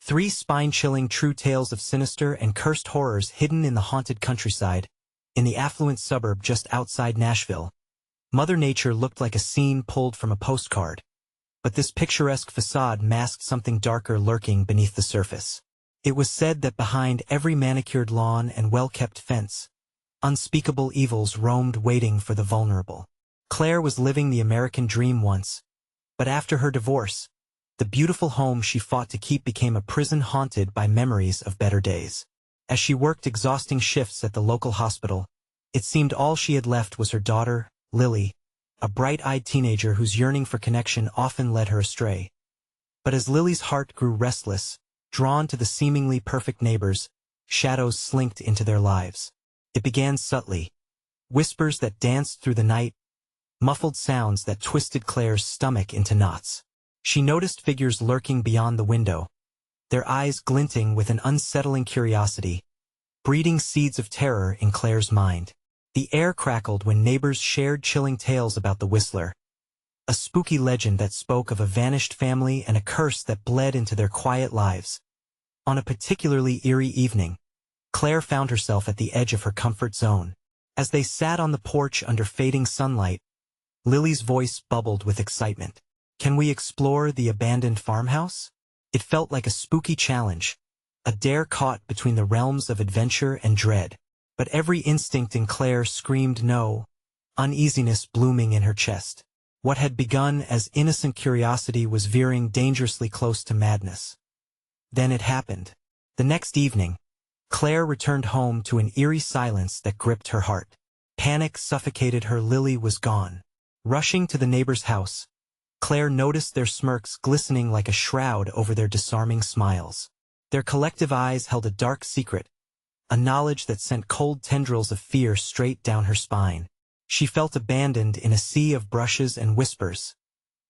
Three spine-chilling true tales of sinister and cursed horrors hidden in the haunted countryside, in the affluent suburb just outside Nashville. Mother Nature looked like a scene pulled from a postcard, but this picturesque facade masked something darker lurking beneath the surface. It was said that behind every manicured lawn and well-kept fence, unspeakable evils roamed waiting for the vulnerable. Claire was living the American dream once, but after her divorce, the beautiful home she fought to keep became a prison haunted by memories of better days. As she worked exhausting shifts at the local hospital, it seemed all she had left was her daughter, Lily, a bright-eyed teenager whose yearning for connection often led her astray. But as Lily's heart grew restless, drawn to the seemingly perfect neighbors, shadows slinked into their lives. It began subtly. Whispers that danced through the night, muffled sounds that twisted Claire's stomach into knots. She noticed figures lurking beyond the window, their eyes glinting with an unsettling curiosity, breeding seeds of terror in Claire's mind. The air crackled when neighbors shared chilling tales about the Whistler, a spooky legend that spoke of a vanished family and a curse that bled into their quiet lives. On a particularly eerie evening, Claire found herself at the edge of her comfort zone. As they sat on the porch under fading sunlight, Lily's voice bubbled with excitement. "Can we explore the abandoned farmhouse?" It felt like a spooky challenge, a dare caught between the realms of adventure and dread. But every instinct in Claire screamed no, uneasiness blooming in her chest. What had begun as innocent curiosity was veering dangerously close to madness. Then it happened. The next evening, Claire returned home to an eerie silence that gripped her heart. Panic suffocated her. Lily was gone. Rushing to the neighbor's house, Claire noticed their smirks glistening like a shroud over their disarming smiles. Their collective eyes held a dark secret, a knowledge that sent cold tendrils of fear straight down her spine. She felt abandoned in a sea of brushes and whispers.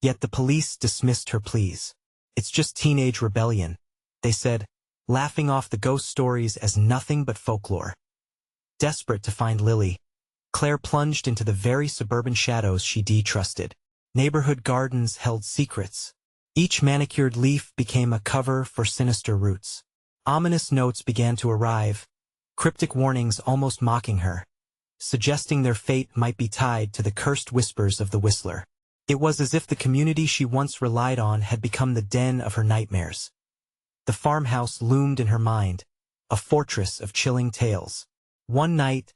Yet the police dismissed her pleas. "It's just teenage rebellion," they said, laughing off the ghost stories as nothing but folklore. Desperate to find Lily, Claire plunged into the very suburban shadows she trusted. Neighborhood gardens held secrets. Each manicured leaf became a cover for sinister roots. Ominous notes began to arrive, cryptic warnings almost mocking her, suggesting their fate might be tied to the cursed whispers of the Whistler. It was as if the community she once relied on had become the den of her nightmares. The farmhouse loomed in her mind, a fortress of chilling tales. One night,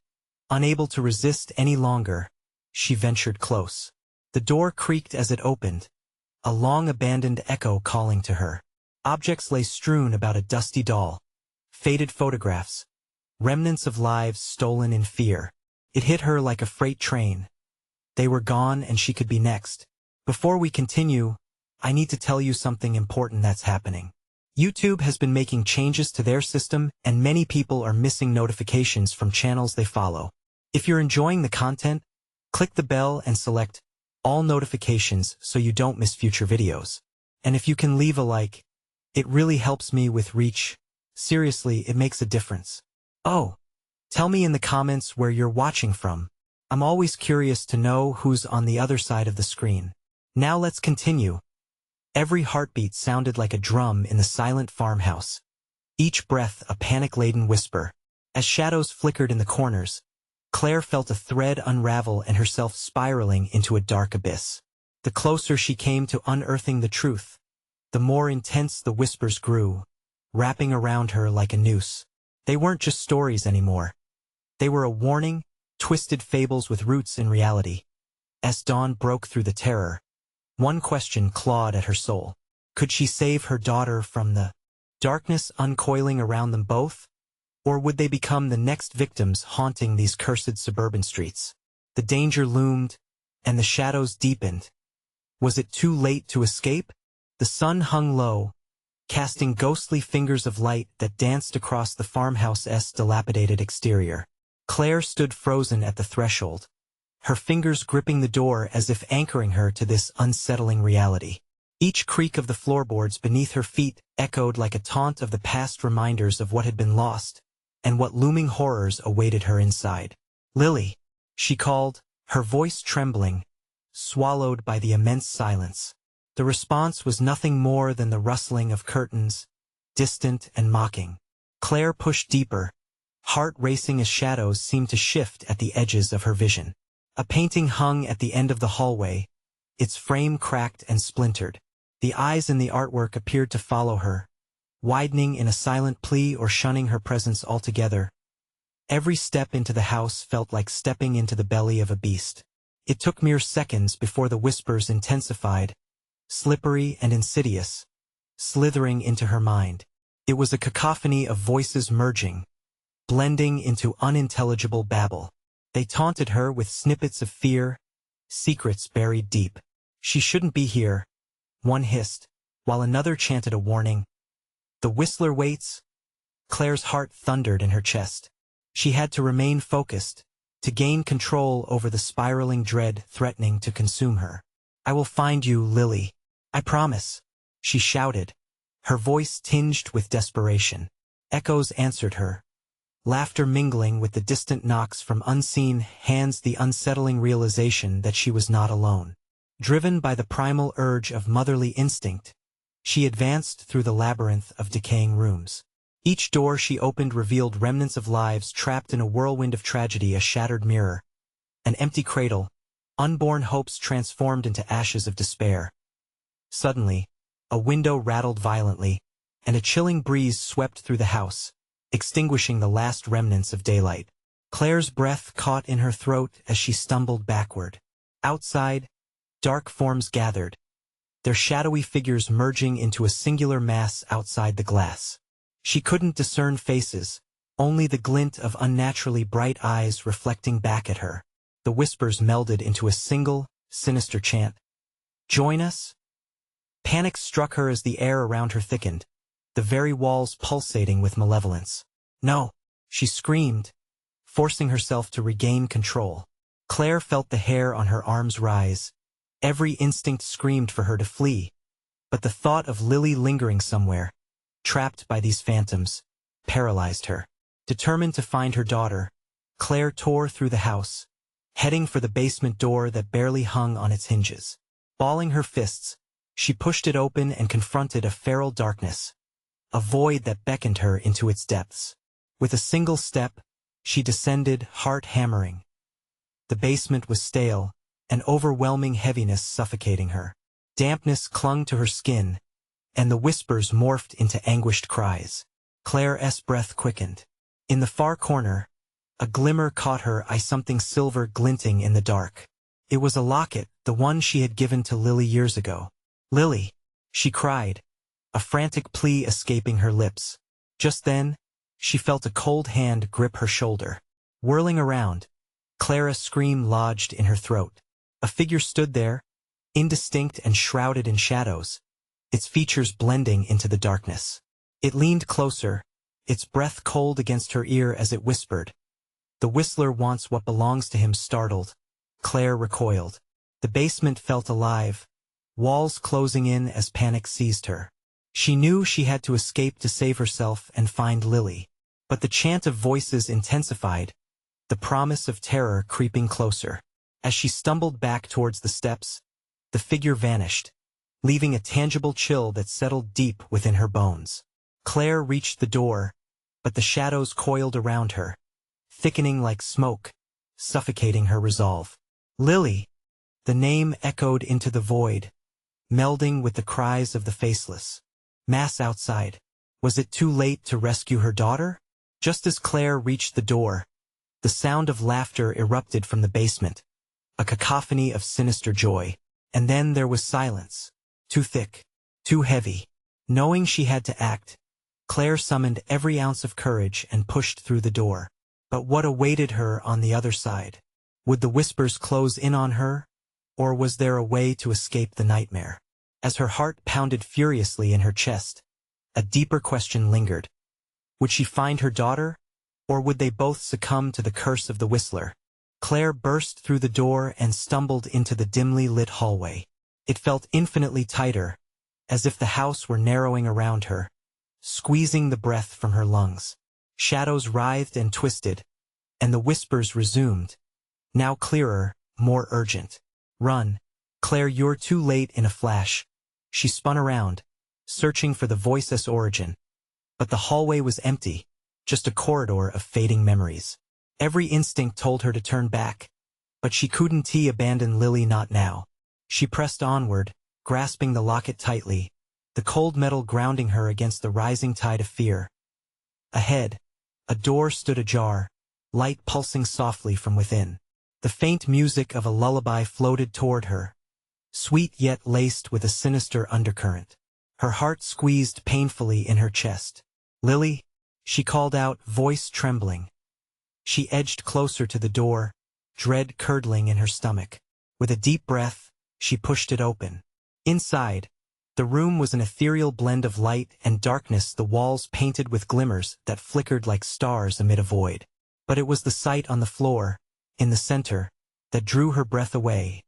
unable to resist any longer, she ventured close. The door creaked as it opened, a long-abandoned echo calling to her. Objects lay strewn about a dusty doll, faded photographs, remnants of lives stolen in fear. It hit her like a freight train. They were gone and she could be next. Before we continue, I need to tell you something important that's happening. YouTube has been making changes to their system and many people are missing notifications from channels they follow. If you're enjoying the content, click the bell and select all notifications so you don't miss future videos. And if you can leave a like, it really helps me with reach. Seriously, it makes a difference. Oh, tell me in the comments where you're watching from. I'm always curious to know who's on the other side of the screen. Now let's continue. Every heartbeat sounded like a drum in the silent farmhouse, each breath a panic-laden whisper. As shadows flickered in the corners, Claire felt a thread unravel and herself spiraling into a dark abyss. The closer she came to unearthing the truth, the more intense the whispers grew, wrapping around her like a noose. They weren't just stories anymore. They were a warning, twisted fables with roots in reality. As dawn broke through the terror, one question clawed at her soul. Could she save her daughter from the darkness uncoiling around them both? Or would they become the next victims haunting these cursed suburban streets? The danger loomed, and the shadows deepened. Was it too late to escape? The sun hung low, casting ghostly fingers of light that danced across the farmhouse's dilapidated exterior. Claire stood frozen at the threshold, her fingers gripping the door as if anchoring her to this unsettling reality. Each creak of the floorboards beneath her feet echoed like a taunt of the past, reminders of what had been lost, and what looming horrors awaited her inside. "Lily," she called, her voice trembling, swallowed by the immense silence. The response was nothing more than the rustling of curtains, distant and mocking. Claire pushed deeper, heart racing as shadows seemed to shift at the edges of her vision. A painting hung at the end of the hallway, its frame cracked and splintered. The eyes in the artwork appeared to follow her, widening in a silent plea or shunning her presence altogether. Every step into the house felt like stepping into the belly of a beast. It took mere seconds before the whispers intensified, slippery and insidious, slithering into her mind. It was a cacophony of voices merging, blending into unintelligible babble. They taunted her with snippets of fear, secrets buried deep. She shouldn't be here, one hissed, while another chanted a warning. The Whistler waits. Claire's heart thundered in her chest. She had to remain focused, to gain control over the spiraling dread threatening to consume her. I will find you, Lily. I promise, she shouted, her voice tinged with desperation. Echoes answered her, laughter mingling with the distant knocks from unseen hands, the unsettling realization that she was not alone. Driven by the primal urge of motherly instinct, she advanced through the labyrinth of decaying rooms. Each door she opened revealed remnants of lives trapped in a whirlwind of tragedy, a shattered mirror, an empty cradle, unborn hopes transformed into ashes of despair. Suddenly, a window rattled violently, and a chilling breeze swept through the house, extinguishing the last remnants of daylight. Claire's breath caught in her throat as she stumbled backward. Outside, dark forms gathered, their shadowy figures merging into a singular mass outside the glass. She couldn't discern faces, only the glint of unnaturally bright eyes reflecting back at her. The whispers melded into a single, sinister chant. Join us? Panic struck her as the air around her thickened, the very walls pulsating with malevolence. No, she screamed, forcing herself to regain control. Claire felt the hair on her arms rise. Every instinct screamed for her to flee, but the thought of Lily lingering somewhere, trapped by these phantoms, paralyzed her. Determined to find her daughter, Claire tore through the house, heading for the basement door that barely hung on its hinges. Balling her fists, she pushed it open and confronted a feral darkness, a void that beckoned her into its depths. With a single step, she descended, heart hammering. The basement was stale, an overwhelming heaviness suffocating her. Dampness clung to her skin, and the whispers morphed into anguished cries. Claire's breath quickened. In the far corner, a glimmer caught her eye, something silver glinting in the dark. It was a locket, the one she had given to Lily years ago. Lily, she cried, a frantic plea escaping her lips. Just then, she felt a cold hand grip her shoulder. Whirling around, Clara's scream lodged in her throat. A figure stood there, indistinct and shrouded in shadows, its features blending into the darkness. It leaned closer, its breath cold against her ear as it whispered. The Whistler wants what belongs to him. Startled, Claire recoiled. The basement felt alive, walls closing in as panic seized her. She knew she had to escape to save herself and find Lily. But the chant of voices intensified, the promise of terror creeping closer. As she stumbled back towards the steps, the figure vanished, leaving a tangible chill that settled deep within her bones. Claire reached the door, but the shadows coiled around her, thickening like smoke, suffocating her resolve. Lily! The name echoed into the void, melding with the cries of the faceless. Mass outside. Was it too late to rescue her daughter? Just as Claire reached the door, the sound of laughter erupted from the basement, a cacophony of sinister joy. And then there was silence. Too thick, too heavy. Knowing she had to act, Claire summoned every ounce of courage and pushed through the door. But what awaited her on the other side? Would the whispers close in on her, or was there a way to escape the nightmare? As her heart pounded furiously in her chest, a deeper question lingered. Would she find her daughter, or would they both succumb to the curse of the Whistler? Claire burst through the door and stumbled into the dimly lit hallway. It felt infinitely tighter, as if the house were narrowing around her, squeezing the breath from her lungs. Shadows writhed and twisted, and the whispers resumed, now clearer, more urgent. Run, Claire, you're too late. In a flash, she spun around, searching for the voice's origin. But the hallway was empty, just a corridor of fading memories. Every instinct told her to turn back, but she couldn't abandon Lily, not now. She pressed onward, grasping the locket tightly, the cold metal grounding her against the rising tide of fear. Ahead, a door stood ajar, light pulsing softly from within. The faint music of a lullaby floated toward her, sweet yet laced with a sinister undercurrent. Her heart squeezed painfully in her chest. "Lily," she called out, voice trembling. She edged closer to the door, dread curdling in her stomach. With a deep breath, she pushed it open. Inside, the room was an ethereal blend of light and darkness, the walls painted with glimmers that flickered like stars amid a void. But it was the sight on the floor, in the center, that drew her breath away.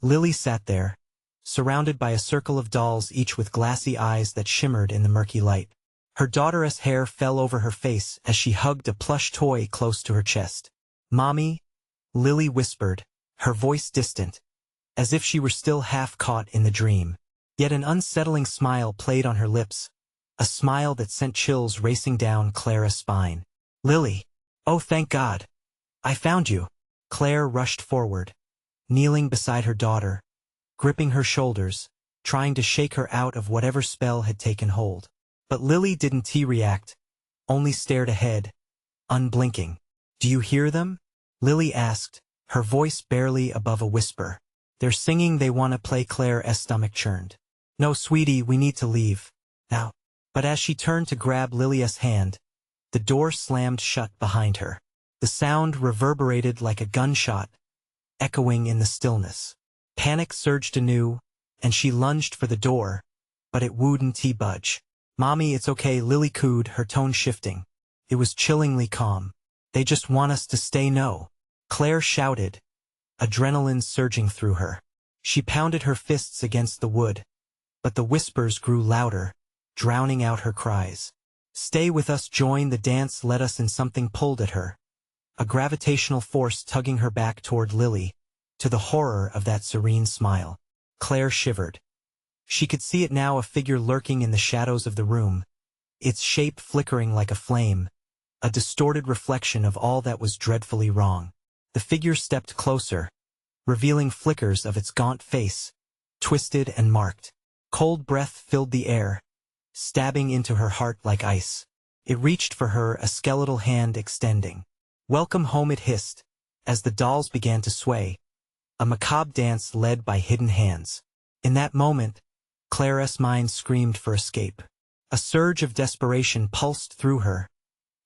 Lily sat there, surrounded by a circle of dolls, each with glassy eyes that shimmered in the murky light. Her daughter's hair fell over her face as she hugged a plush toy close to her chest. "Mommy," Lily whispered, her voice distant, as if she were still half caught in the dream. Yet an unsettling smile played on her lips, a smile that sent chills racing down Clara's spine. "Lily! Oh, thank God! I found you!" Claire rushed forward, kneeling beside her daughter, gripping her shoulders, trying to shake her out of whatever spell had taken hold. But Lily didn't react, only stared ahead, unblinking. "Do you hear them?" Lily asked, her voice barely above a whisper. "They're singing They Wanna Play." Claire's stomach churned. "No, sweetie, we need to leave. Now." But as she turned to grab Lily's hand, the door slammed shut behind her. The sound reverberated like a gunshot, echoing in the stillness. Panic surged anew, and she lunged for the door, but it wouldn't budge. "Mommy, it's okay," Lily cooed, her tone shifting. It was chillingly calm. "They just want us to stay." "No," Claire shouted, adrenaline surging through her. She pounded her fists against the wood, but the whispers grew louder, drowning out her cries. "Stay with us, join the dance, let us in." Something pulled at her, a gravitational force tugging her back toward Lily, to the horror of that serene smile. Claire shivered. She could see it now, a figure lurking in the shadows of the room, its shape flickering like a flame, a distorted reflection of all that was dreadfully wrong. The figure stepped closer, revealing flickers of its gaunt face, twisted and marked. Cold breath filled the air, stabbing into her heart like ice. It reached for her, a skeletal hand extending. "Welcome home," it hissed, as the dolls began to sway, a macabre dance led by hidden hands. In that moment, Clara's mind screamed for escape. A surge of desperation pulsed through her,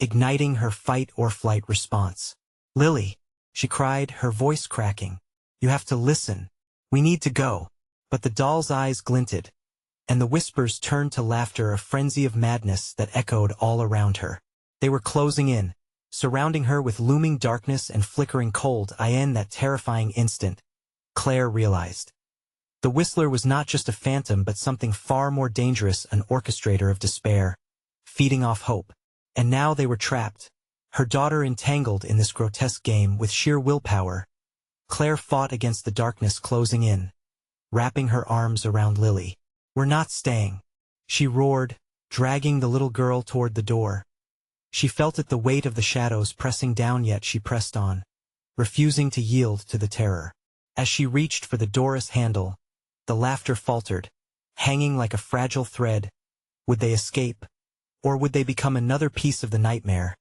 igniting her fight-or-flight response. "Lily," she cried, her voice cracking, "you have to listen. We need to go." But the doll's eyes glinted, and the whispers turned to laughter, a frenzy of madness that echoed all around her. They were closing in, surrounding her with looming darkness and flickering cold. In that terrifying instant, Claire realized. The Whistler was not just a phantom but something far more dangerous, an orchestrator of despair, feeding off hope. And now they were trapped, her daughter entangled in this grotesque game. With sheer willpower, Claire fought against the darkness closing in, wrapping her arms around Lily. "We're not staying," she roared, dragging the little girl toward the door. She felt it, the weight of the shadows pressing down, yet she pressed on, refusing to yield to the terror. As she reached for the door's handle, the laughter faltered, hanging like a fragile thread. Would they escape? Or would they become another piece of the nightmare,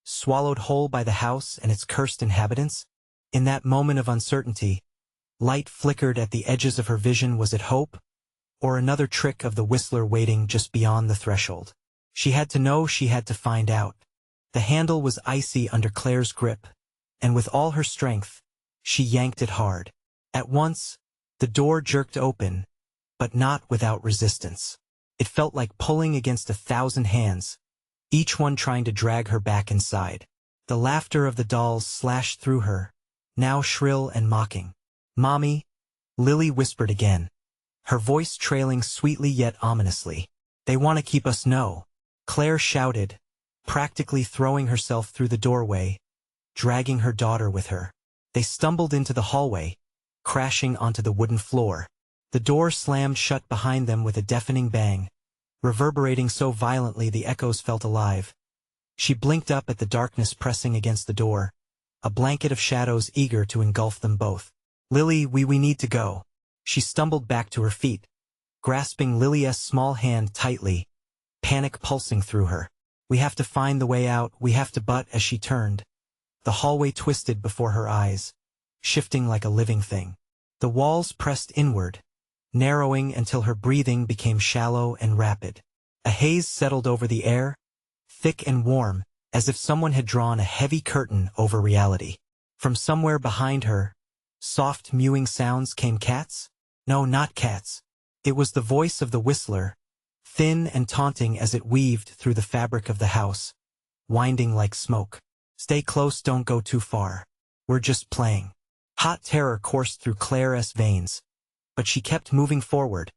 swallowed whole by the house and its cursed inhabitants? In that moment of uncertainty, light flickered at the edges of her vision. Was it hope? Or another trick of the Whistler waiting just beyond the threshold? She had to know, she had to find out. The handle was icy under Claire's grip, and with all her strength, she yanked it hard. At once, the door jerked open, but not without resistance. It felt like pulling against 1,000 hands, each one trying to drag her back inside. The laughter of the dolls slashed through her, now shrill and mocking. "Mommy," Lily whispered again, her voice trailing sweetly yet ominously. "They want to keep us." "No," Claire shouted, practically throwing herself through the doorway, dragging her daughter with her. They stumbled into the hallway, crashing onto the wooden floor. The door slammed shut behind them with a deafening bang, reverberating so violently the echoes felt alive. She blinked up at the darkness pressing against the door, a blanket of shadows eager to engulf them both. Lily, we need to go. She stumbled back to her feet, grasping Lily's small hand tightly, panic pulsing through her. We have to find the way out, we have to. But as she turned, the hallway twisted before her eyes, shifting like a living thing. The walls pressed inward, narrowing until her breathing became shallow and rapid. A haze settled over the air, thick and warm, as if someone had drawn a heavy curtain over reality. From somewhere behind her, soft mewing sounds came. Cats? No, not cats. It was the voice of the whistler, thin and taunting as it weaved through the fabric of the house, winding like smoke. Stay close, don't go too far. We're just playing. Hot terror coursed through Claire's veins, but she kept moving forward,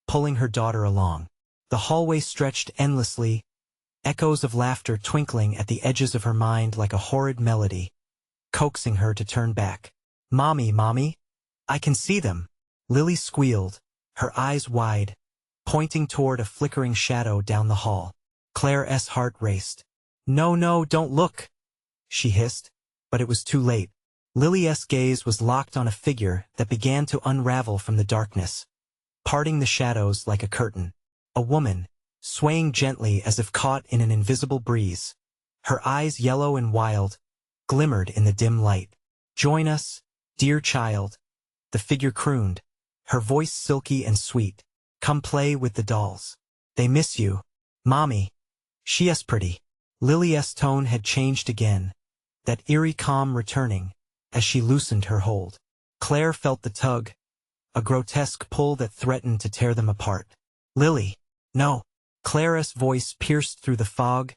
pulling her daughter along. The hallway stretched endlessly, echoes of laughter twinkling at the edges of her mind like a horrid melody, coaxing her to turn back. Mommy, Mommy, I can see them. Lily squealed, her eyes wide, pointing toward a flickering shadow down the hall. Claire's heart raced. No, don't look, she hissed, but it was too late. Lily's gaze was locked on a figure that began to unravel from the darkness, parting the shadows like a curtain. A woman, swaying gently as if caught in an invisible breeze. Her eyes, yellow and wild, glimmered in the dim light. Join us, dear child, the figure crooned, her voice silky and sweet. Come play with the dolls. They miss you, Mommy. She's pretty. Lily's tone had changed again, that eerie calm returning, as she loosened her hold. Claire felt the tug, a grotesque pull that threatened to tear them apart. Lily, no. Claire's voice pierced through the fog,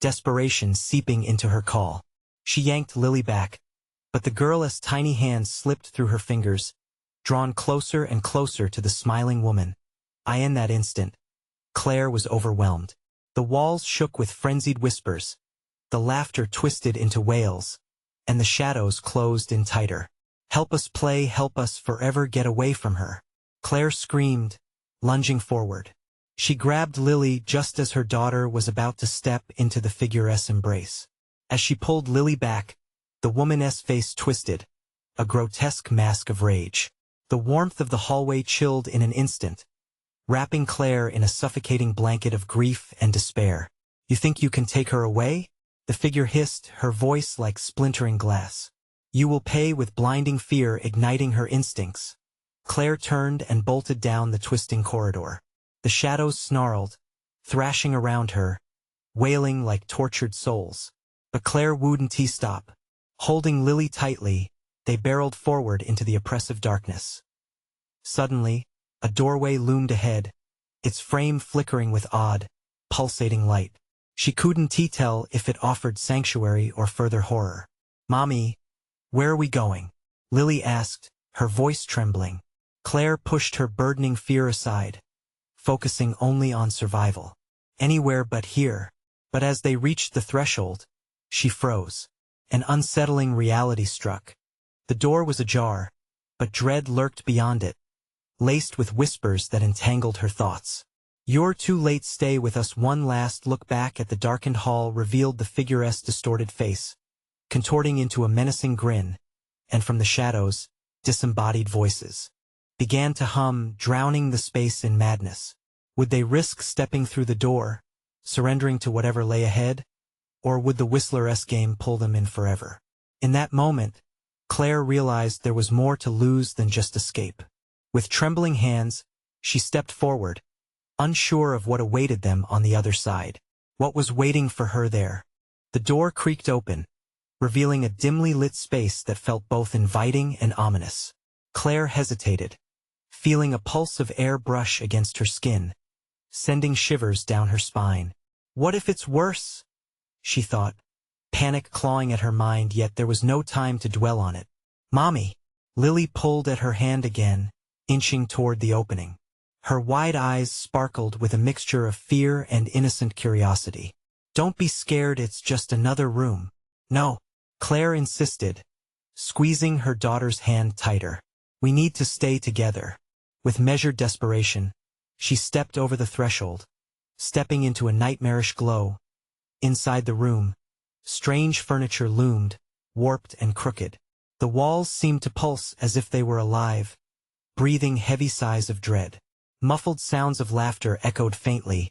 desperation seeping into her call. She yanked Lily back, but the girl's tiny hands slipped through her fingers, drawn closer and closer to the smiling woman. In that instant, Claire was overwhelmed. The walls shook with frenzied whispers, the laughter twisted into wails, and the shadows closed in tighter. Help us play, help us forever, get away from her. Claire screamed, lunging forward. She grabbed Lily just as her daughter was about to step into the figure's embrace. As she pulled Lily back, the woman's face twisted, a grotesque mask of rage. The warmth of the hallway chilled in an instant, wrapping Claire in a suffocating blanket of grief and despair. You think you can take her away? The figure hissed, her voice like splintering glass. You will pay, with blinding fear igniting her instincts. Claire turned and bolted down the twisting corridor. The shadows snarled, thrashing around her, wailing like tortured souls. But Claire wouldn't stop. Holding Lily tightly, they barreled forward into the oppressive darkness. Suddenly, a doorway loomed ahead, its frame flickering with odd, pulsating light. She couldn't tell if it offered sanctuary or further horror. Mommy, where are we going? Lily asked, her voice trembling. Claire pushed her burdening fear aside, focusing only on survival. Anywhere but here. But as they reached the threshold, she froze. An unsettling reality struck. The door was ajar, but dread lurked beyond it, laced with whispers that entangled her thoughts. You're too late, stay with us. One last look back at the darkened hall revealed the figure's distorted face, contorting into a menacing grin, and from the shadows, disembodied voices began to hum, drowning the space in madness. Would they risk stepping through the door, surrendering to whatever lay ahead, or would the whistler's game pull them in forever? In that moment, Claire realized there was more to lose than just escape. With trembling hands, she stepped forward, unsure of what awaited them on the other side. What was waiting for her there? The door creaked open, revealing a dimly lit space that felt both inviting and ominous. Claire hesitated, feeling a pulse of air brush against her skin, sending shivers down her spine. What if it's worse? She thought, panic clawing at her mind, yet there was no time to dwell on it. Mommy! Lily pulled at her hand again, inching toward the opening. Her wide eyes sparkled with a mixture of fear and innocent curiosity. Don't be scared, it's just another room. No, Claire insisted, squeezing her daughter's hand tighter. We need to stay together. With measured desperation, she stepped over the threshold, stepping into a nightmarish glow. Inside the room, strange furniture loomed, warped and crooked. The walls seemed to pulse as if they were alive, breathing heavy sighs of dread. Muffled sounds of laughter echoed faintly,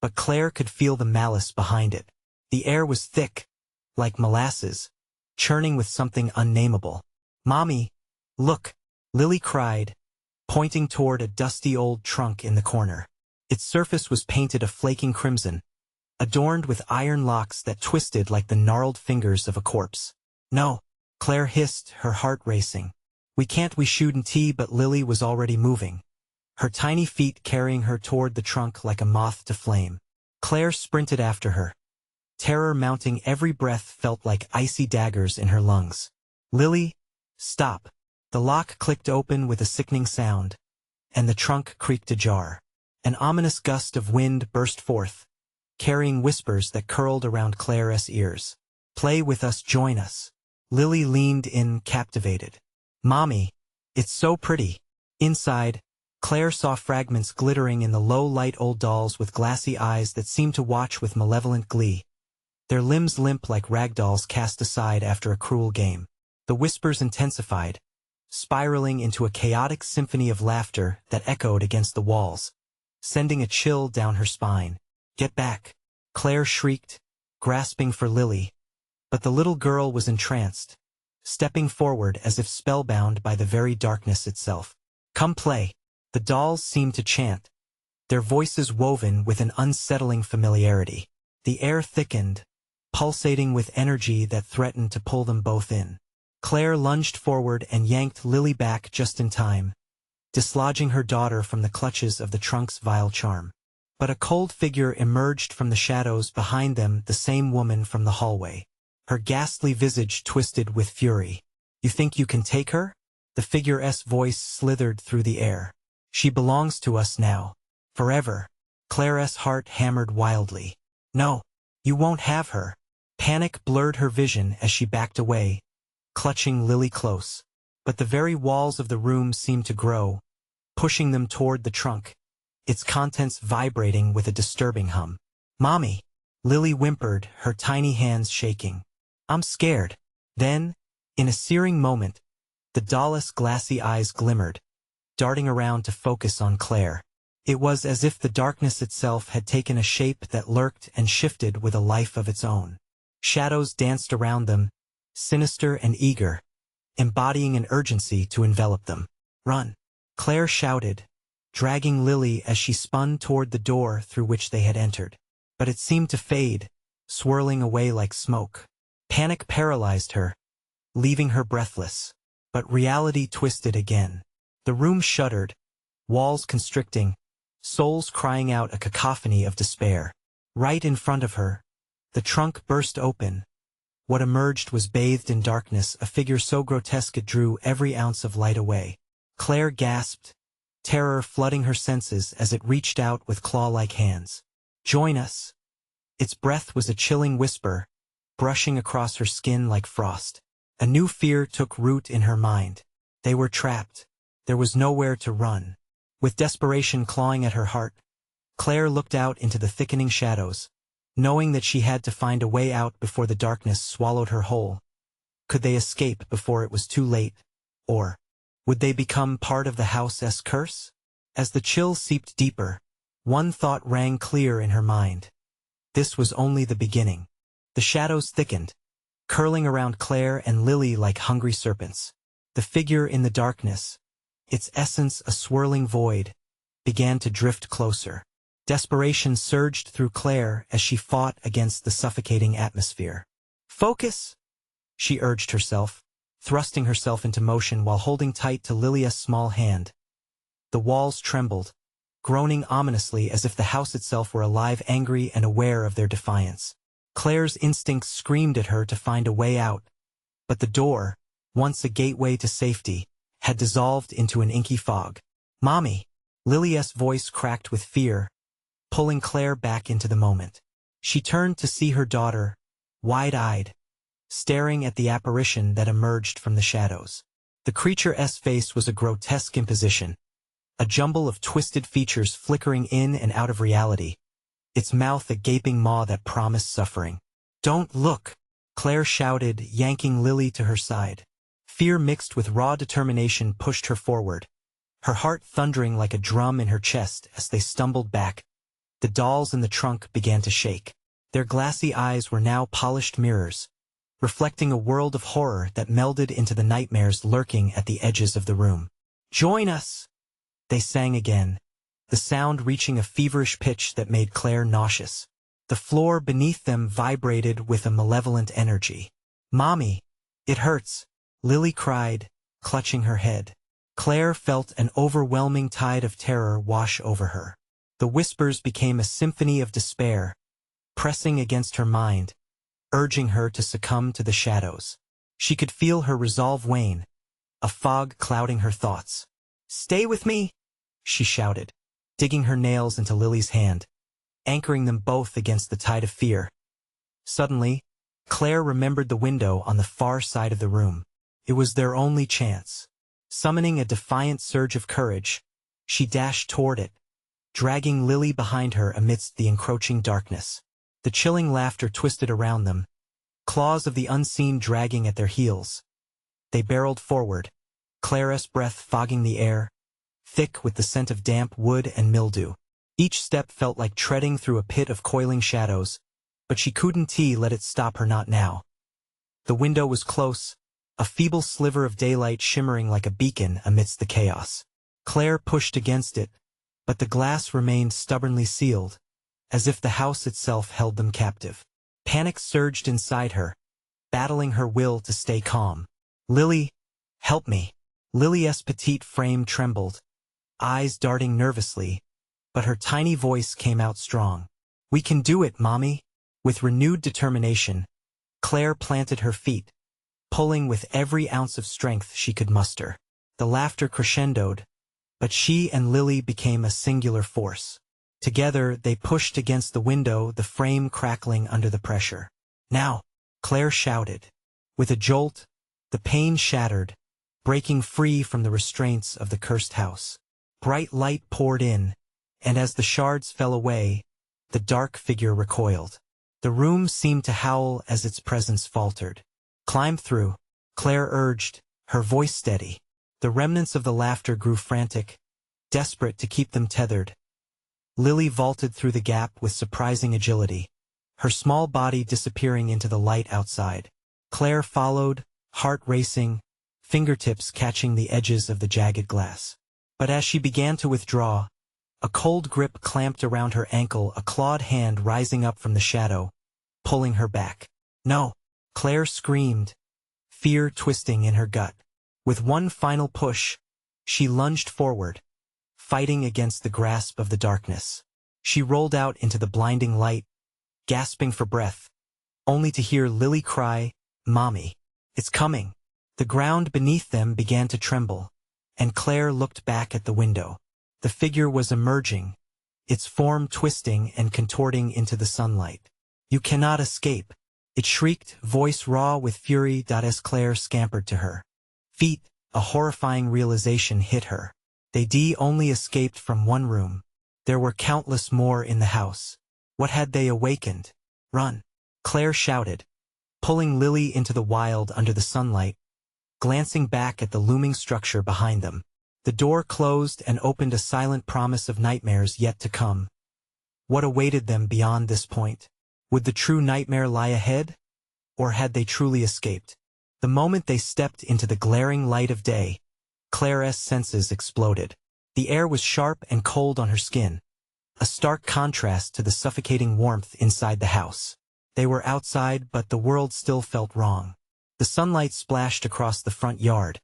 but Claire could feel the malice behind it. The air was thick, like molasses, churning with something unnameable. "Mommy, look!" Lily cried, pointing toward a dusty old trunk in the corner. Its surface was painted a flaking crimson, adorned with iron locks that twisted like the gnarled fingers of a corpse. "No," Claire hissed, her heart racing. We shouldn't," but Lily was already moving, her tiny feet carrying her toward the trunk like a moth to flame. Claire sprinted after her, terror mounting. Every breath felt like icy daggers in her lungs. "Lily, stop." The lock clicked open with a sickening sound, and the trunk creaked ajar. An ominous gust of wind burst forth, carrying whispers that curled around Claire's ears. "Play with us, join us." Lily leaned in, captivated. "Mommy, it's so pretty." Inside, Claire saw fragments glittering in the low light, old dolls with glassy eyes that seemed to watch with malevolent glee. Their limbs limp like rag dolls cast aside after a cruel game. The whispers intensified, spiraling into a chaotic symphony of laughter that echoed against the walls, sending a chill down her spine. "Get back!" Claire shrieked, grasping for Lily. But the little girl was entranced, stepping forward as if spellbound by the very darkness itself. "Come play." The dolls seemed to chant, their voices woven with an unsettling familiarity. The air thickened, pulsating with energy that threatened to pull them both in. Claire lunged forward and yanked Lily back just in time, dislodging her daughter from the clutches of the trunk's vile charm. But a cold figure emerged from the shadows behind them, the same woman from the hallway. Her ghastly visage twisted with fury. "You think you can take her?" The figure's voice slithered through the air. "She belongs to us now. Forever." Claire's heart hammered wildly. "No, you won't have her." Panic blurred her vision as she backed away, clutching Lily close. But the very walls of the room seemed to grow, pushing them toward the trunk, its contents vibrating with a disturbing hum. "Mommy," Lily whimpered, her tiny hands shaking. "I'm scared." Then, in a searing moment, the doll's glassy eyes glimmered, darting around to focus on Claire. It was as if the darkness itself had taken a shape that lurked and shifted with a life of its own. Shadows danced around them, sinister and eager, embodying an urgency to envelop them. "Run!" Claire shouted, dragging Lily as she spun toward the door through which they had entered. But it seemed to fade, swirling away like smoke. Panic paralyzed her, leaving her breathless. But reality twisted again. The room shuddered, walls constricting, souls crying out a cacophony of despair. Right in front of her, the trunk burst open. What emerged was bathed in darkness, a figure so grotesque it drew every ounce of light away. Claire gasped, terror flooding her senses as it reached out with claw-like hands. "Join us." Its breath was a chilling whisper, brushing across her skin like frost. A new fear took root in her mind. They were trapped. There was nowhere to run. With desperation clawing at her heart, Claire looked out into the thickening shadows, knowing that she had to find a way out before the darkness swallowed her whole. Could they escape before it was too late? Or would they become part of the house's curse? As the chill seeped deeper, one thought rang clear in her mind. This was only the beginning. The shadows thickened, curling around Claire and Lily like hungry serpents. The figure in the darkness, its essence a swirling void, began to drift closer. Desperation surged through Claire as she fought against the suffocating atmosphere. "Focus!" she urged herself, thrusting herself into motion while holding tight to Lilia's small hand. The walls trembled, groaning ominously as if the house itself were alive, angry and aware of their defiance. Claire's instincts screamed at her to find a way out, but the door, once a gateway to safety, had dissolved into an inky fog. "Mommy!" Lilia's voice cracked with fear, pulling Claire back into the moment. She turned to see her daughter, wide-eyed, staring at the apparition that emerged from the shadows. The creature's face was a grotesque imposition, a jumble of twisted features flickering in and out of reality, its mouth a gaping maw that promised suffering. "Don't look!" Claire shouted, yanking Lily to her side. Fear mixed with raw determination pushed her forward, her heart thundering like a drum in her chest as they stumbled back. The dolls in the trunk began to shake. Their glassy eyes were now polished mirrors, reflecting a world of horror that melded into the nightmares lurking at the edges of the room. "Join us!" they sang again, the sound reaching a feverish pitch that made Claire nauseous. The floor beneath them vibrated with a malevolent energy. "Mommy, it hurts," Lily cried, clutching her head. Claire felt an overwhelming tide of terror wash over her. The whispers became a symphony of despair, pressing against her mind, urging her to succumb to the shadows. She could feel her resolve wane, a fog clouding her thoughts. "Stay with me," she shouted, digging her nails into Lily's hand, anchoring them both against the tide of fear. Suddenly, Claire remembered the window on the far side of the room. It was their only chance. Summoning a defiant surge of courage, she dashed toward it, dragging Lily behind her amidst the encroaching darkness. The chilling laughter twisted around them, claws of the unseen dragging at their heels. They barreled forward, Claire's breath fogging the air, thick with the scent of damp wood and mildew. Each step felt like treading through a pit of coiling shadows, but she couldn't let it stop her, not now. The window was close, a feeble sliver of daylight shimmering like a beacon amidst the chaos. Claire pushed against it, but the glass remained stubbornly sealed, as if the house itself held them captive. Panic surged inside her, battling her will to stay calm. "Lily, help me." Lily's petite frame trembled, eyes darting nervously, but her tiny voice came out strong. "We can do it, Mommy." With renewed determination, Claire planted her feet, pulling with every ounce of strength she could muster. The laughter crescendoed, but she and Lily became a singular force. Together, they pushed against the window, the frame crackling under the pressure. "Now!" Claire shouted. With a jolt, the pane shattered, breaking free from the restraints of the cursed house. Bright light poured in, and as the shards fell away, the dark figure recoiled. The room seemed to howl as its presence faltered. "Climb through," Claire urged, her voice steady. The remnants of the laughter grew frantic, desperate to keep them tethered. Lily vaulted through the gap with surprising agility, her small body disappearing into the light outside. Claire followed, heart racing, fingertips catching the edges of the jagged glass. But as she began to withdraw, a cold grip clamped around her ankle, a clawed hand rising up from the shadow, pulling her back. "No!" Claire screamed, fear twisting in her gut. With one final push, she lunged forward, fighting against the grasp of the darkness. She rolled out into the blinding light, gasping for breath, only to hear Lily cry, "Mommy, it's coming." The ground beneath them began to tremble, and Claire looked back at the window. The figure was emerging, its form twisting and contorting into the sunlight. "You cannot escape," it shrieked, voice raw with fury. As Claire scampered to her feet, a horrifying realization hit her. They only escaped from one room. There were countless more in the house. What had they awakened? "Run!" Claire shouted, pulling Lily into the wild under the sunlight, glancing back at the looming structure behind them. The door closed and opened a silent promise of nightmares yet to come. What awaited them beyond this point? Would the true nightmare lie ahead? Or had they truly escaped? The moment they stepped into the glaring light of day, Claire's senses exploded. The air was sharp and cold on her skin, a stark contrast to the suffocating warmth inside the house. They were outside, but the world still felt wrong. The sunlight splashed across the front yard,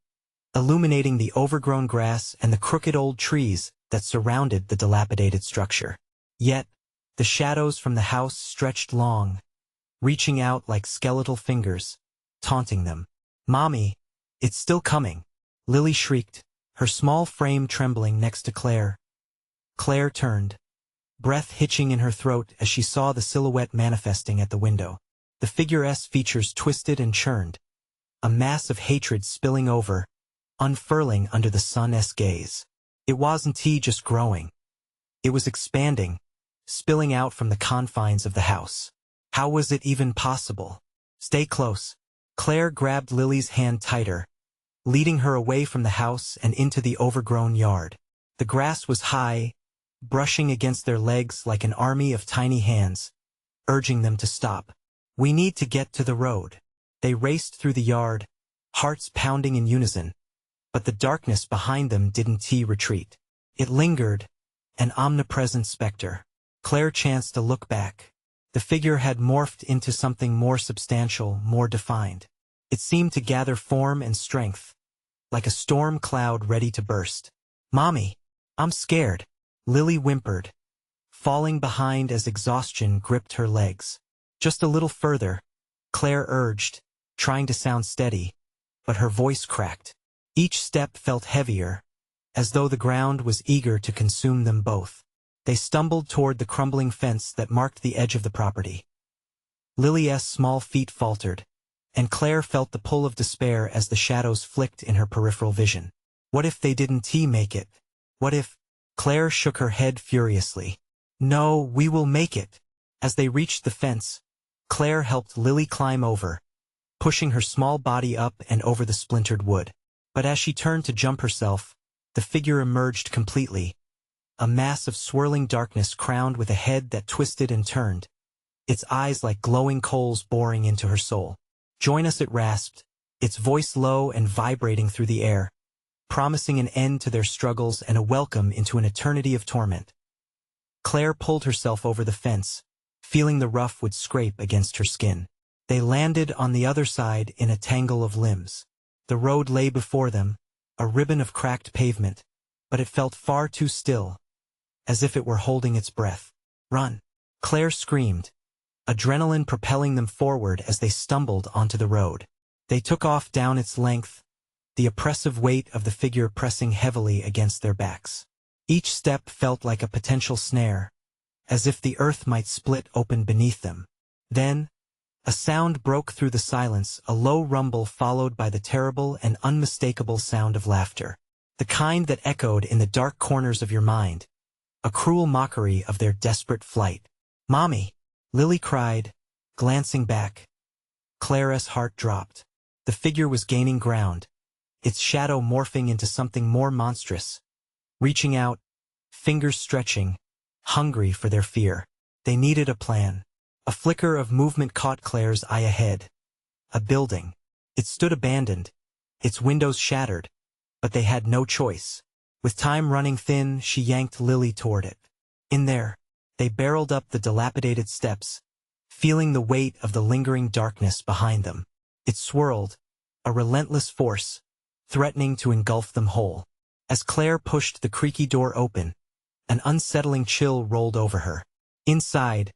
illuminating the overgrown grass and the crooked old trees that surrounded the dilapidated structure. Yet, the shadows from the house stretched long, reaching out like skeletal fingers, taunting them. "Mommy, it's still coming," Lily shrieked, her small frame trembling next to Claire. Claire turned, breath hitching in her throat as she saw the silhouette manifesting at the window. The figure's features twisted and churned, a mass of hatred spilling over, unfurling under the sun's gaze. It wasn't just growing. It was expanding, spilling out from the confines of the house. How was it even possible? Stay close. Claire grabbed Lily's hand tighter, leading her away from the house and into the overgrown yard. The grass was high, brushing against their legs like an army of tiny hands, urging them to stop. We need to get to the road. They raced through the yard, hearts pounding in unison, but the darkness behind them didn't retreat. It lingered, an omnipresent specter. Claire chanced to look back. The figure had morphed into something more substantial, more defined. It seemed to gather form and strength, like a storm cloud ready to burst. "Mommy, I'm scared," Lily whimpered, falling behind as exhaustion gripped her legs. "Just a little further," Claire urged, trying to sound steady, but her voice cracked. Each step felt heavier, as though the ground was eager to consume them both. They stumbled toward the crumbling fence that marked the edge of the property. Lily's small feet faltered, and Claire felt the pull of despair as the shadows flicked in her peripheral vision. What if they didn't make it? What if... Claire shook her head furiously. "No, we will make it." As they reached the fence, Claire helped Lily climb over, pushing her small body up and over the splintered wood. But as she turned to jump herself, the figure emerged completely, a mass of swirling darkness crowned with a head that twisted and turned, its eyes like glowing coals boring into her soul. "Join us," it rasped, its voice low and vibrating through the air, promising an end to their struggles and a welcome into an eternity of torment. Claire pulled herself over the fence, feeling the rough would scrape against her skin. They landed on the other side in a tangle of limbs. The road lay before them, a ribbon of cracked pavement, but it felt far too still, as if it were holding its breath. "Run!" Claire screamed, adrenaline propelling them forward as they stumbled onto the road. They took off down its length, the oppressive weight of the figure pressing heavily against their backs. Each step felt like a potential snare, as if the earth might split open beneath them. Then, a sound broke through the silence, a low rumble followed by the terrible and unmistakable sound of laughter. The kind that echoed in the dark corners of your mind, a cruel mockery of their desperate flight. "Mommy!" Lily cried, glancing back. Claire's heart dropped. The figure was gaining ground, its shadow morphing into something more monstrous, reaching out, fingers stretching, hungry for their fear. They needed a plan. A flicker of movement caught Claire's eye ahead. A building. It stood abandoned, its windows shattered, but they had no choice. With time running thin, she yanked Lily toward it. In there, they barreled up the dilapidated steps, feeling the weight of the lingering darkness behind them. It swirled, a relentless force, threatening to engulf them whole. As Claire pushed the creaky door open, an unsettling chill rolled over her. Inside,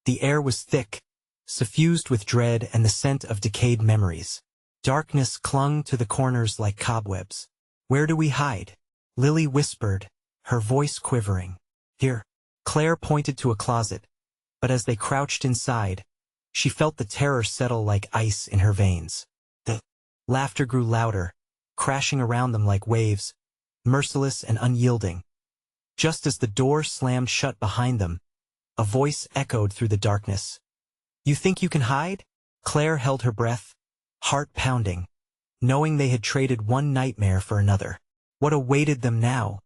the air was thick, suffused with dread and the scent of decayed memories. Darkness clung to the corners like cobwebs. "Where do we hide?" Lily whispered, her voice quivering. "Here." Claire pointed to a closet, but as they crouched inside, she felt the terror settle like ice in her veins. The laughter grew louder, crashing around them like waves, merciless and unyielding. Just as the door slammed shut behind them, a voice echoed through the darkness. "You think you can hide?" Claire held her breath, heart pounding, knowing they had traded one nightmare for another. What awaited them now,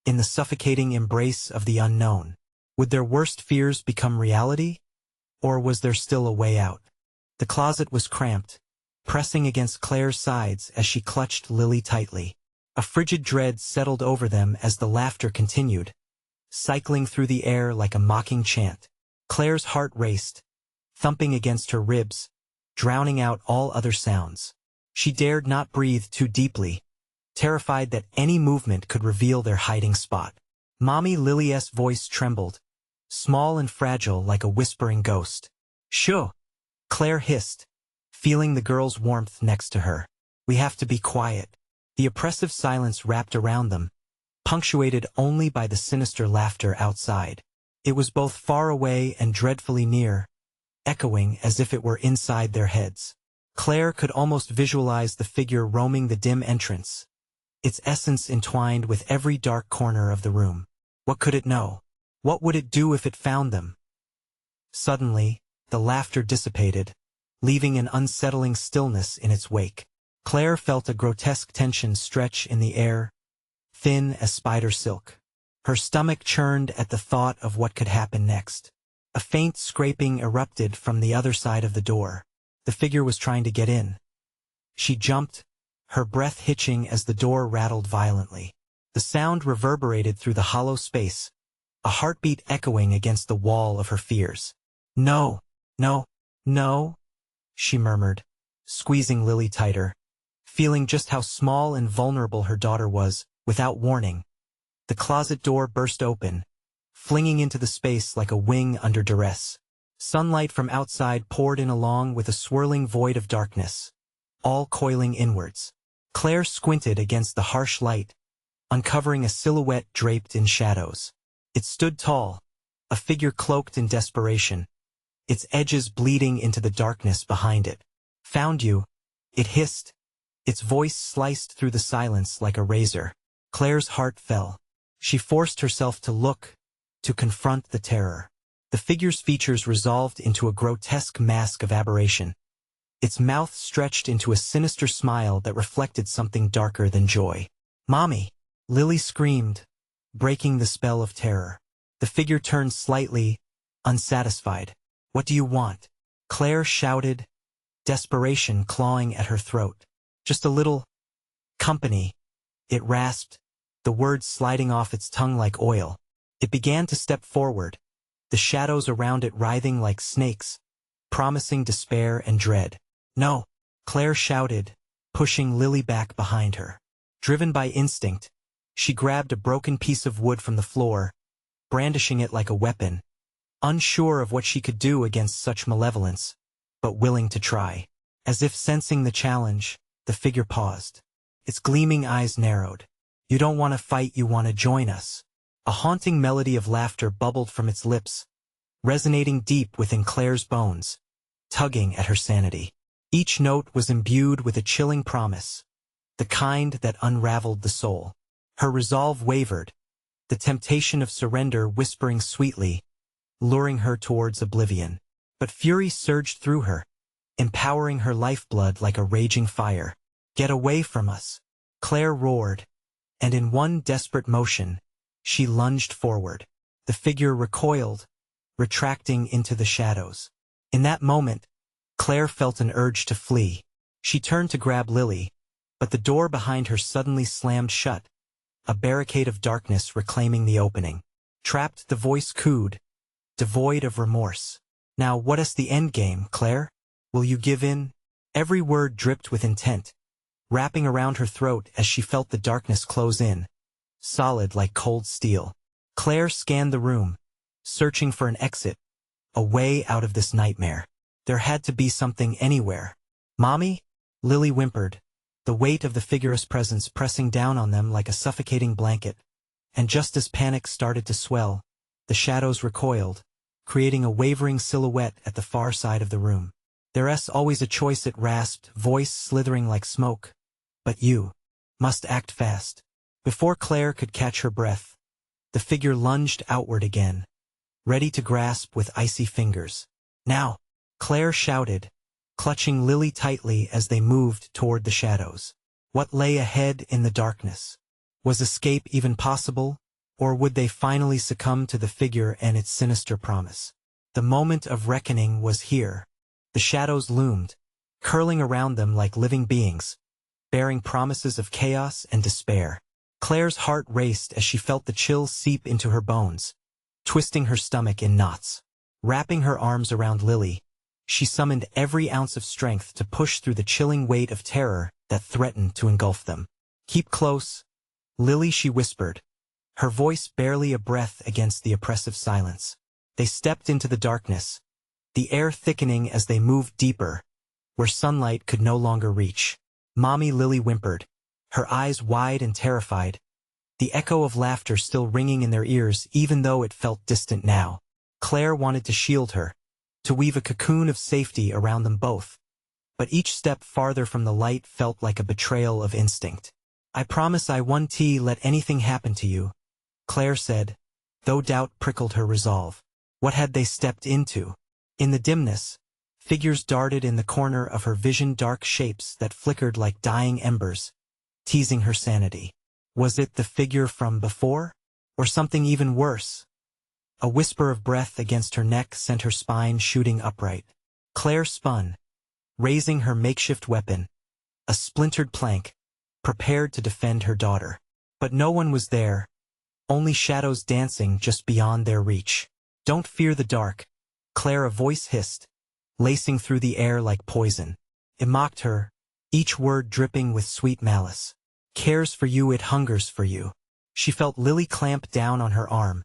in the suffocating embrace of the unknown? Would their worst fears become reality? Or was there still a way out? The closet was cramped, pressing against Claire's sides as she clutched Lily tightly. A frigid dread settled over them as the laughter continued, cycling through the air like a mocking chant. Claire's heart raced, thumping against her ribs, drowning out all other sounds. She dared not breathe too deeply, terrified that any movement could reveal their hiding spot. Mommy Lily's voice trembled, small and fragile like a whispering ghost. "Shoo!" Claire hissed, feeling the girl's warmth next to her. "We have to be quiet." The oppressive silence wrapped around them, punctuated only by the sinister laughter outside. It was both far away and dreadfully near, echoing as if it were inside their heads. Claire could almost visualize the figure roaming the dim entrance, its essence entwined with every dark corner of the room. What could it know? What would it do if it found them? Suddenly, the laughter dissipated, leaving an unsettling stillness in its wake. Claire felt a grotesque tension stretch in the air, thin as spider silk. Her stomach churned at the thought of what could happen next. A faint scraping erupted from the other side of the door. The figure was trying to get in. She jumped, her breath hitching as the door rattled violently. The sound reverberated through the hollow space, a heartbeat echoing against the wall of her fears. "No, no, no," she murmured, squeezing Lily tighter, feeling just how small and vulnerable her daughter was. Without warning, the closet door burst open, flinging into the space like a wing under duress. Sunlight from outside poured in along with a swirling void of darkness, all coiling inwards. Claire squinted against the harsh light, uncovering a silhouette draped in shadows. It stood tall, a figure cloaked in desperation, its edges bleeding into the darkness behind it. "Found you," it hissed, its voice sliced through the silence like a razor. Claire's heart fell. She forced herself to look, to confront the terror. The figure's features resolved into a grotesque mask of aberration. Its mouth stretched into a sinister smile that reflected something darker than joy. "Mommy!" Lily screamed, breaking the spell of terror. The figure turned slightly, unsatisfied. "What do you want?" Claire shouted, desperation clawing at her throat. "Just a little company," it rasped, the words sliding off its tongue like oil. It began to step forward, the shadows around it writhing like snakes, promising despair and dread. "No!" Claire shouted, pushing Lily back behind her. Driven by instinct, she grabbed a broken piece of wood from the floor, brandishing it like a weapon, unsure of what she could do against such malevolence, but willing to try. As if sensing the challenge, the figure paused. Its gleaming eyes narrowed. "You don't want to fight, you want to join us." A haunting melody of laughter bubbled from its lips, resonating deep within Claire's bones, tugging at her sanity. Each note was imbued with a chilling promise, the kind that unraveled the soul. Her resolve wavered, the temptation of surrender whispering sweetly, luring her towards oblivion. But fury surged through her, empowering her lifeblood like a raging fire. "Get away from us!" Claire roared, and in one desperate motion, she lunged forward. The figure recoiled, retracting into the shadows. In that moment, Claire felt an urge to flee. She turned to grab Lily, but the door behind her suddenly slammed shut, a barricade of darkness reclaiming the opening. Trapped, the voice cooed, devoid of remorse. "Now what is the endgame, Claire? Will you give in?" Every word dripped with intent, wrapping around her throat as she felt the darkness close in, solid like cold steel. Claire scanned the room, searching for an exit, a way out of this nightmare. There had to be something anywhere. "Mommy?" Lily whimpered, the weight of the figure's presence pressing down on them like a suffocating blanket. And just as panic started to swell, the shadows recoiled, creating a wavering silhouette at the far side of the room. "There's always a choice," it rasped, voice slithering like smoke. "But you must act fast." Before Claire could catch her breath, the figure lunged outward again, ready to grasp with icy fingers. "Now!" Claire shouted, clutching Lily tightly as they moved toward the shadows. What lay ahead in the darkness? Was escape even possible, or would they finally succumb to the figure and its sinister promise? The moment of reckoning was here. The shadows loomed, curling around them like living beings, bearing promises of chaos and despair. Claire's heart raced as she felt the chill seep into her bones, twisting her stomach in knots. Wrapping her arms around Lily, she summoned every ounce of strength to push through the chilling weight of terror that threatened to engulf them. "Keep close, Lily," she whispered, her voice barely a breath against the oppressive silence. They stepped into the darkness, the air thickening as they moved deeper, where sunlight could no longer reach. "Mommy," Lily whimpered, her eyes wide and terrified, the echo of laughter still ringing in their ears even though it felt distant now. Claire wanted to shield her, to weave a cocoon of safety around them both, but each step farther from the light felt like a betrayal of instinct. "I promise I won't let anything happen to you," Claire said, though doubt prickled her resolve. What had they stepped into? In the dimness, figures darted in the corner of her vision, dark shapes that flickered like dying embers, teasing her sanity. Was it the figure from before? Or something even worse? A whisper of breath against her neck sent her spine shooting upright. Claire spun, raising her makeshift weapon, a splintered plank, prepared to defend her daughter. But no one was there, only shadows dancing just beyond their reach. "Don't fear the dark," Claire, a voice hissed, lacing through the air like poison. It mocked her, each word dripping with sweet malice. "Cares for you, it hungers for you." She felt Lily clamp down on her arm,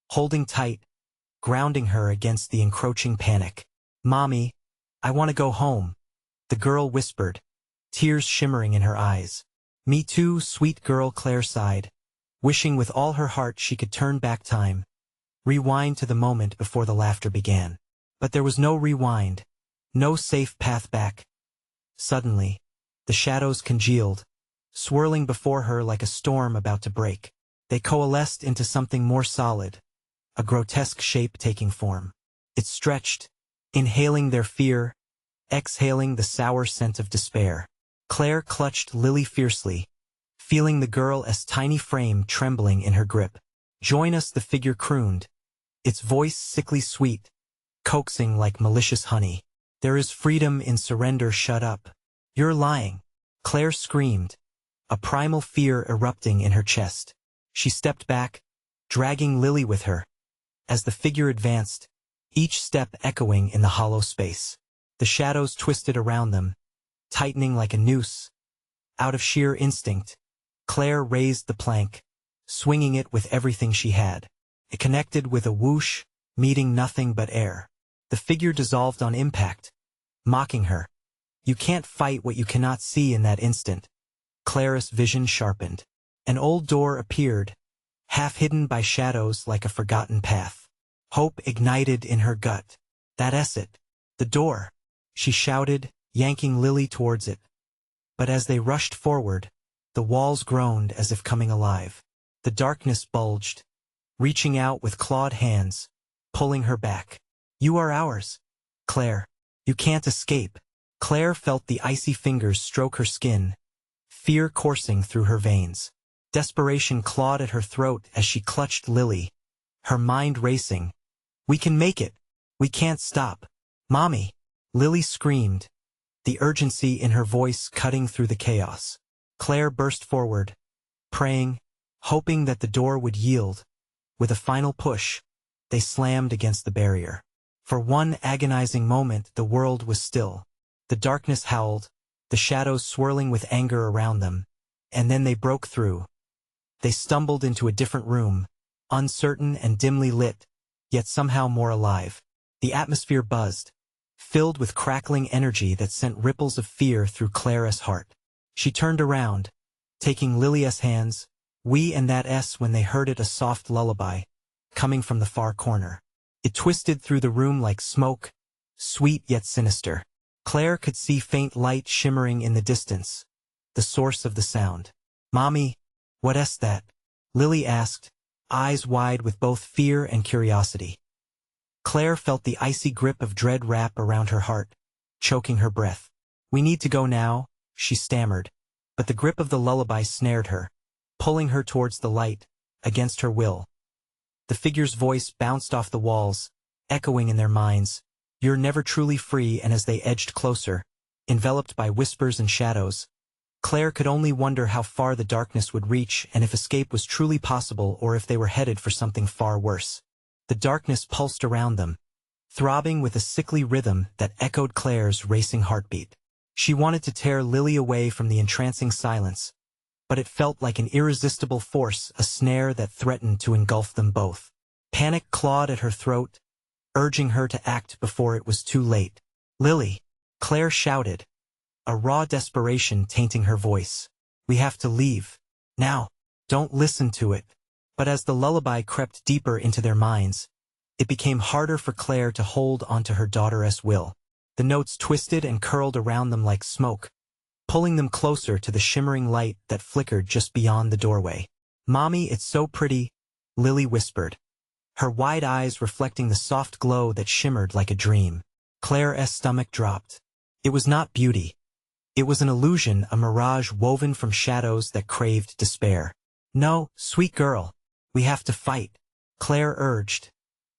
holding tight, grounding her against the encroaching panic. "Mommy, I want to go home," the girl whispered, tears shimmering in her eyes. "Me too, sweet girl," Claire sighed, wishing with all her heart she could turn back time, rewind to the moment before the laughter began. But there was no rewind, no safe path back. Suddenly, the shadows congealed, swirling before her like a storm about to break. They coalesced into something more solid, a grotesque shape taking form. It stretched, inhaling their fear, exhaling the sour scent of despair. Claire clutched Lily fiercely, feeling the girl's tiny frame trembling in her grip. "Join us," the figure crooned, its voice sickly sweet, coaxing like malicious honey. "There is freedom in surrender." "Shut up. You're lying," Claire screamed, a primal fear erupting in her chest. She stepped back, dragging Lily with her. As the figure advanced, each step echoing in the hollow space. The shadows twisted around them, tightening like a noose. Out of sheer instinct, Claire raised the plank, swinging it with everything she had. It connected with a whoosh, meeting nothing but air. The figure dissolved on impact, mocking her. You can't fight what you cannot see. In that instant, Claire's vision sharpened. An old door appeared, half hidden by shadows like a forgotten path. Hope ignited in her gut. "That's it. The door," she shouted, yanking Lily towards it. But as they rushed forward, the walls groaned as if coming alive. The darkness bulged, reaching out with clawed hands, pulling her back. "You are ours, Claire. You can't escape." Claire felt the icy fingers stroke her skin, fear coursing through her veins. Desperation clawed at her throat as she clutched Lily, her mind racing. "We can make it. We can't stop." "Mommy!" Lily screamed, the urgency in her voice cutting through the chaos. Claire burst forward, praying, hoping that the door would yield. With a final push, they slammed against the barrier. For one agonizing moment, the world was still. The darkness howled, the shadows swirling with anger around them, and then they broke through. They stumbled into a different room, uncertain and dimly lit, yet somehow more alive. The atmosphere buzzed, filled with crackling energy that sent ripples of fear through Claire's heart. She turned around, taking Lilia's hands, "We," and that S when they heard it, a soft lullaby, coming from the far corner. It twisted through the room like smoke, sweet yet sinister. Claire could see faint light shimmering in the distance, the source of the sound. "Mommy, what's that?" Lily asked, eyes wide with both fear and curiosity. Claire felt the icy grip of dread wrap around her heart, choking her breath. "We need to go now," she stammered, but the grip of the lullaby snared her, pulling her towards the light, against her will. The figure's voice bounced off the walls, echoing in their minds. "You're never truly free." And as they edged closer, enveloped by whispers and shadows, Claire could only wonder how far the darkness would reach and if escape was truly possible or if they were headed for something far worse. The darkness pulsed around them, throbbing with a sickly rhythm that echoed Claire's racing heartbeat. She wanted to tear Lily away from the entrancing silence, but it felt like an irresistible force, a snare that threatened to engulf them both. Panic clawed at her throat, urging her to act before it was too late. "Lily!" Claire shouted, a raw desperation tainting her voice. "We have to leave. Now. Don't listen to it." But as the lullaby crept deeper into their minds, it became harder for Claire to hold onto her daughter's will. The notes twisted and curled around them like smoke, pulling them closer to the shimmering light that flickered just beyond the doorway. "Mommy, it's so pretty," Lily whispered, her wide eyes reflecting the soft glow that shimmered like a dream. Claire's stomach dropped. It was not beauty. It was an illusion, a mirage woven from shadows that craved despair. "No, sweet girl. We have to fight," Claire urged,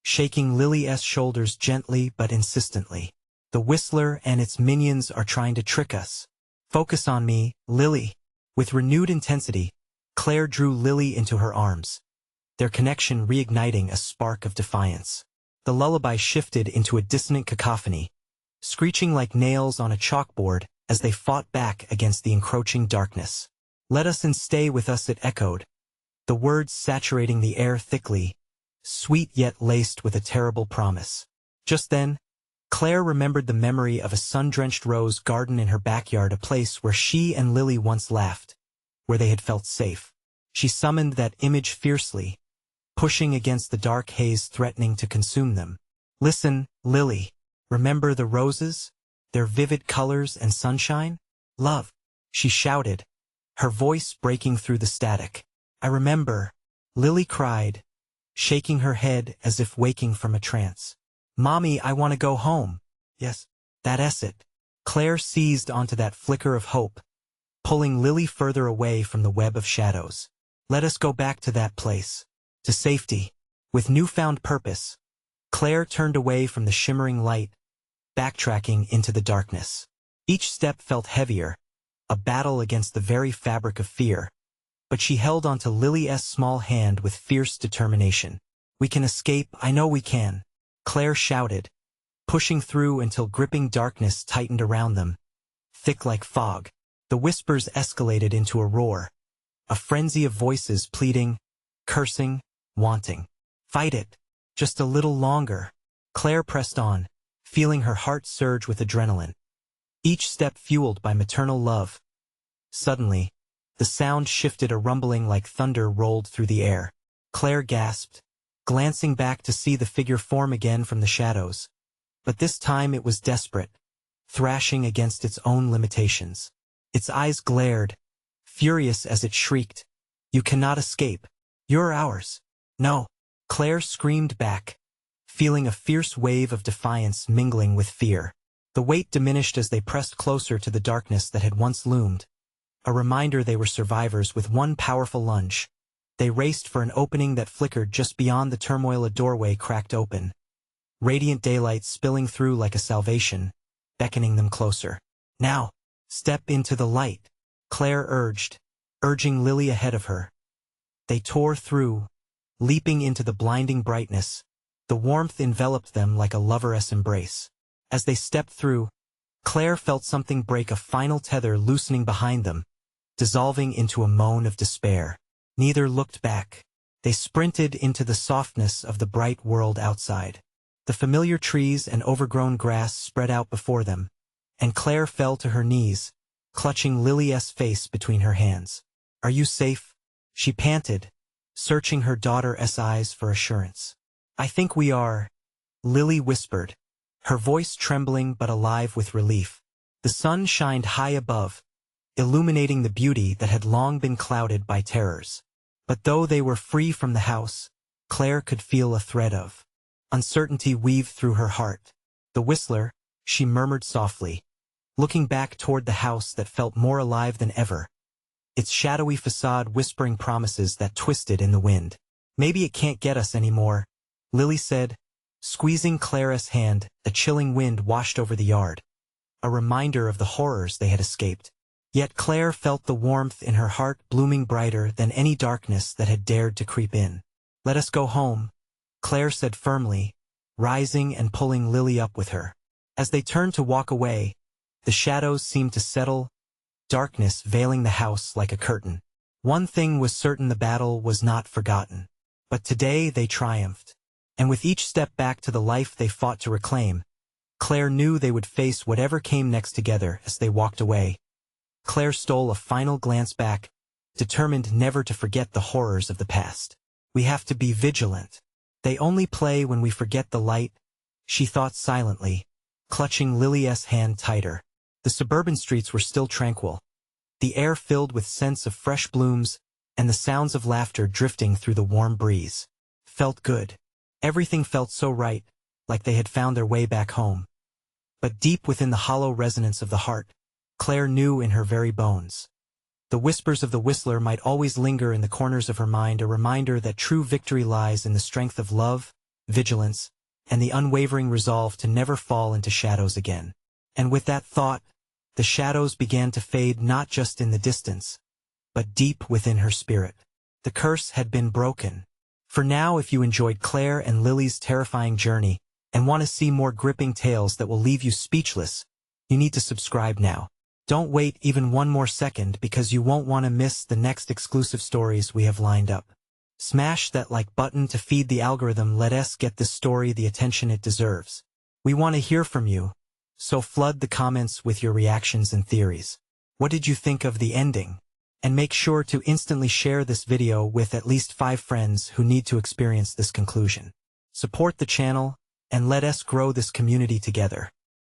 shaking Lily's shoulders gently but insistently. "The Whistler and its minions are trying to trick us. Focus on me, Lily." With renewed intensity, Claire drew Lily into her arms, their connection reigniting a spark of defiance. The lullaby shifted into a dissonant cacophony, screeching like nails on a chalkboard as they fought back against the encroaching darkness. "Let us and stay with us," it echoed, the words saturating the air thickly, sweet yet laced with a terrible promise. Just then, Claire remembered the memory of a sun-drenched rose garden in her backyard, a place where she and Lily once laughed, where they had felt safe. She summoned that image fiercely, pushing against the dark haze threatening to consume them. "Listen, Lily. Remember the roses? Their vivid colors and sunshine? Love," she shouted, her voice breaking through the static. "I remember," Lily cried, shaking her head as if waking from a trance. "Mommy, I want to go home." "Yes, that's it." Claire seized onto that flicker of hope, pulling Lily further away from the web of shadows. "Let us go back to that place. To safety." With newfound purpose, Claire turned away from the shimmering light, backtracking into the darkness. Each step felt heavier, a battle against the very fabric of fear, but she held onto Lily's small hand with fierce determination. "We can escape, I know we can," Claire shouted, pushing through until gripping darkness tightened around them, thick like fog. The whispers escalated into a roar, a frenzy of voices pleading, cursing, wanting. "Fight it. Just a little longer." Claire pressed on, feeling her heart surge with adrenaline, each step fueled by maternal love. Suddenly, the sound shifted, a rumbling like thunder rolled through the air. Claire gasped, glancing back to see the figure form again from the shadows. But this time it was desperate, thrashing against its own limitations. Its eyes glared, furious as it shrieked, "You cannot escape. You're ours." "No," Claire screamed back, feeling a fierce wave of defiance mingling with fear. The weight diminished as they pressed closer to the darkness that had once loomed, a reminder they were survivors. With one powerful lunge, they raced for an opening that flickered just beyond the turmoil. A doorway cracked open, radiant daylight spilling through like a salvation, beckoning them closer. "Now, step into the light," Claire urging Lily ahead of her. They tore through, leaping into the blinding brightness. The warmth enveloped them like a lover's embrace. As they stepped through, Claire felt something break, a final tether loosening behind them, dissolving into a moan of despair. Neither looked back. They sprinted into the softness of the bright world outside. The familiar trees and overgrown grass spread out before them, and Claire fell to her knees, clutching Lily's face between her hands. "Are you safe?" she panted, searching her daughter's eyes for assurance. "I think we are," Lily whispered, her voice trembling but alive with relief. The sun shined high above, illuminating the beauty that had long been clouded by terrors. But though they were free from the house, Claire could feel a thread of uncertainty weave through her heart. "The Whistler," she murmured softly, looking back toward the house that felt more alive than ever, its shadowy facade whispering promises that twisted in the wind. "Maybe it can't get us anymore," Lily said, squeezing Claire's hand. A chilling wind washed over the yard, a reminder of the horrors they had escaped. Yet Claire felt the warmth in her heart blooming brighter than any darkness that had dared to creep in. "Let us go home," Claire said firmly, rising and pulling Lily up with her. As they turned to walk away, the shadows seemed to settle, darkness veiling the house like a curtain. One thing was certain: the battle was not forgotten. But today they triumphed. And with each step back to the life they fought to reclaim, Claire knew they would face whatever came next. Together, as they walked away, Claire stole a final glance back, determined never to forget the horrors of the past. "We have to be vigilant. They only play when we forget the light," she thought silently, clutching Lily's hand tighter. The suburban streets were still tranquil, the air filled with scents of fresh blooms, and the sounds of laughter drifting through the warm breeze. Felt good. Everything felt so right, like they had found their way back home. But deep within the hollow resonance of the heart, Claire knew in her very bones. The whispers of the whistler might always linger in the corners of her mind, a reminder that true victory lies in the strength of love, vigilance, and the unwavering resolve to never fall into shadows again. And with that thought, the shadows began to fade, not just in the distance, but deep within her spirit. The curse had been broken. For now, if you enjoyed Claire and Lily's terrifying journey and want to see more gripping tales that will leave you speechless, you need to subscribe now. Don't wait even one more second, because you won't want to miss the next exclusive stories we have lined up. Smash that like button to feed the algorithm. Let us get this story the attention it deserves. We want to hear from you, so flood the comments with your reactions and theories. What did you think of the ending? And make sure to instantly share this video with at least 5 friends who need to experience this conclusion. Support the channel, and let us grow this community together.